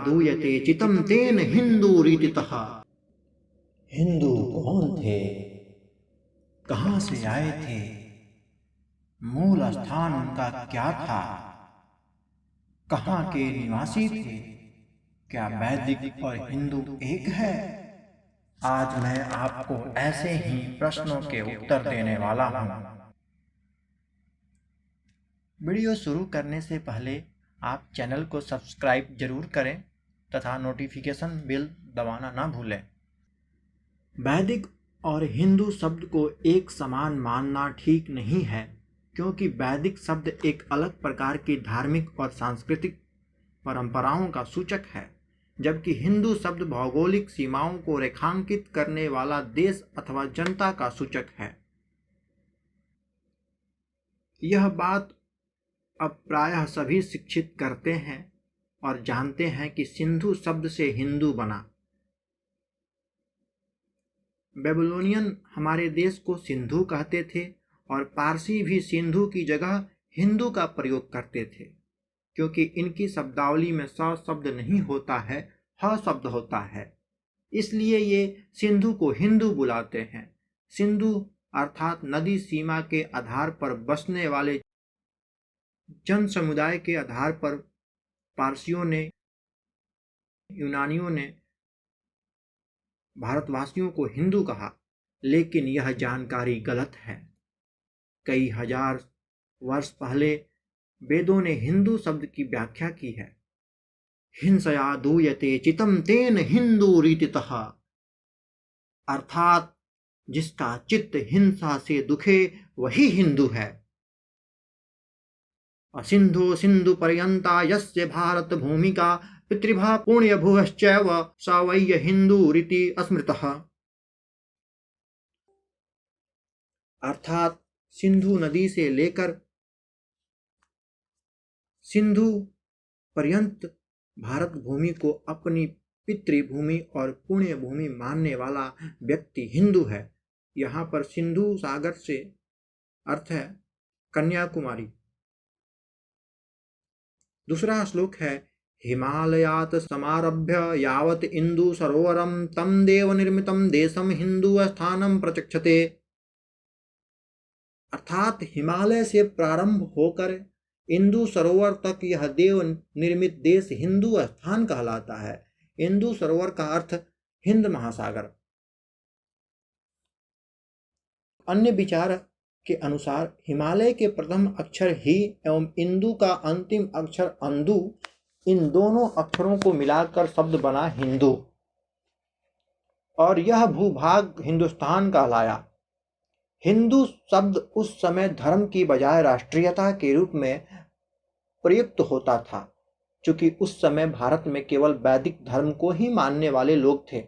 दूयते चितं तेन हिन्दूरीतितः। हिंदू कौन थे, कहाँ से आए थे, मूल स्थान उनका क्या था, कहाँ के निवासी थे, क्या वैदिक और हिंदू एक है? आज मैं आपको ऐसे ही प्रश्नों के उत्तर देने वाला हूँ। वीडियो शुरू करने से पहले आप चैनल को सब्सक्राइब जरूर करें तथा नोटिफिकेशन बेल दबाना ना भूलें। वैदिक और हिंदू शब्द को एक समान मानना ठीक नहीं है, क्योंकि वैदिक शब्द एक अलग प्रकार की धार्मिक और सांस्कृतिक परंपराओं का सूचक है, जबकि हिंदू शब्द भौगोलिक सीमाओं को रेखांकित करने वाला देश अथवा जनता का सूचक है। यह बात अब प्रायः सभी शिक्षित करते हैं और जानते हैं कि सिंधु शब्द से हिंदू बना। बेबीलोनियन हमारे देश को सिंधु कहते थे और पारसी भी सिंधु की जगह हिंदू का प्रयोग करते थे, क्योंकि इनकी शब्दावली में स शब्द नहीं होता है, ह शब्द होता है। इसलिए ये सिंधु को हिंदू बुलाते हैं। सिंधु अर्थात नदी सीमा के आधार पर बसने वाले जन समुदाय के आधार पर पारसियों ने, यूनानियों ने भारतवासियों को हिंदू कहा, लेकिन यह जानकारी गलत है। कई हजार वर्ष पहले वेदों ने हिंदू शब्द की व्याख्या की है। हिंसया दूयते चितं तेन हिन्दूरीतितः, अर्थात जिसका चित्त हिंसा से दुखे वही हिंदू है। असिंधो सिंधु पर्यंता यस्य भारत भूमिका पितृभा पुण्य भुवश्चैव स वै हिन्दूरिति स्मृतः। अर्थात सिंधु नदी से लेकर सिंधु पर्यंत भारत भूमि को अपनी पितृभूमि और पुण्य भूमि मानने वाला व्यक्ति हिंदू है। यहाँ पर सिंधु सागर से अर्थ है कन्याकुमारी। दूसरा श्लोक है हिमालयात समारभ्य यावत इंदु सरोवरम तम देव निर्मितम देशम हिंदू स्थानम प्रचक्षते। अर्थात हिमालय से प्रारंभ होकर इंदु सरोवर तक यह देव निर्मित देश हिंदू स्थान कहलाता है। इंदु सरोवर का अर्थ हिंद महासागर। अन्य विचार के अनुसार हिमालय के प्रथम अक्षर ही एवं इंदु का अंतिम अक्षर अंदु, इन दोनों अक्षरों को मिलाकर शब्द बना हिंदू, और यह भूभाग हिंदुस्तान कहलाया। हिंदू शब्द उस समय धर्म की बजाय राष्ट्रीयता के रूप में प्रयुक्त होता था, क्योंकि उस समय भारत में केवल वैदिक धर्म को ही मानने वाले लोग थे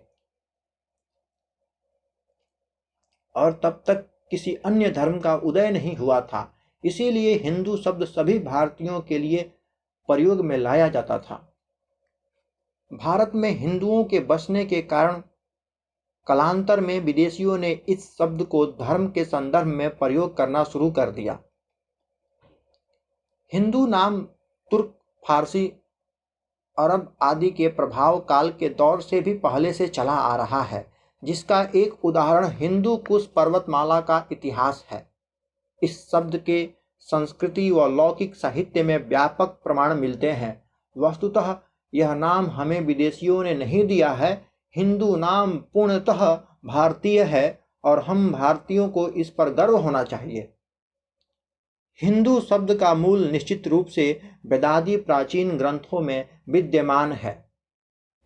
और तब तक किसी अन्य धर्म का उदय नहीं हुआ था। इसीलिए हिंदू शब्द सभी भारतीयों के लिए प्रयोग में लाया जाता था। भारत में हिंदुओं के बसने के कारण कालांतर में विदेशियों ने इस शब्द को धर्म के संदर्भ में प्रयोग करना शुरू कर दिया। हिंदू नाम तुर्क, फारसी, अरब आदि के प्रभाव काल के दौर से भी पहले से चला आ रहा है, जिसका एक उदाहरण हिंदू कुश पर्वतमाला का इतिहास है। इस शब्द के संस्कृति व लौकिक साहित्य में व्यापक प्रमाण मिलते हैं। वस्तुतः यह नाम हमें विदेशियों ने नहीं दिया है। हिंदू नाम पूर्णतः भारतीय है और हम भारतीयों को इस पर गर्व होना चाहिए। हिंदू शब्द का मूल निश्चित रूप से वेदादि प्राचीन ग्रंथों में विद्यमान है।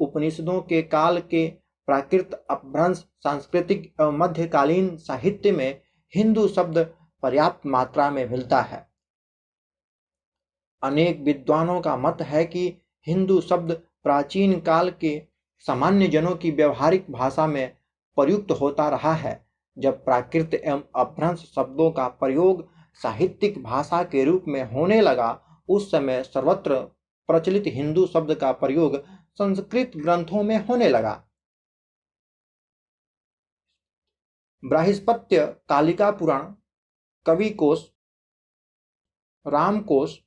उपनिषदों के काल के प्राकृत अपभ्रंश सांस्कृतिक एवं मध्यकालीन साहित्य में हिंदू शब्द पर्याप्त मात्रा में मिलता है। अनेक विद्वानों का मत है कि हिंदू शब्द प्राचीन काल के सामान्य जनों की व्यवहारिक भाषा में प्रयुक्त होता रहा है। जब प्राकृत एवं अपभ्रंश शब्दों का प्रयोग साहित्यिक भाषा के रूप में होने लगा, उस समय सर्वत्र प्रचलित हिंदू शब्द का प्रयोग संस्कृत ग्रंथों में होने लगा। बृहस्पत्य कालिका पुराण, कवि कोश, रामकोश,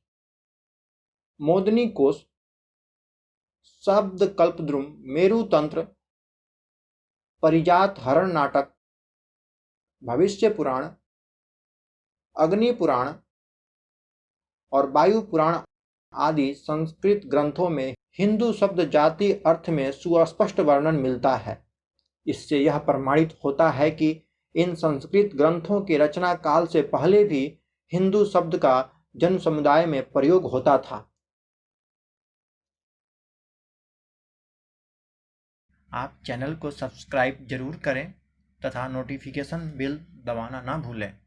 मोदनी कोश, शब्द कल्पद्रुम, मेरु तंत्र, परिजात हरण नाटक, भविष्य पुराण, अग्नि पुराण और वायु पुराण आदि संस्कृत ग्रंथों में हिंदू शब्द जाति अर्थ में सुस्पष्ट वर्णन मिलता है। इससे यह प्रमाणित होता है कि इन संस्कृत ग्रंथों के रचना काल से पहले भी हिंदू शब्द का जन समुदाय में प्रयोग होता था। आप चैनल को सब्सक्राइब जरूर करें तथा नोटिफिकेशन बेल दबाना ना भूलें।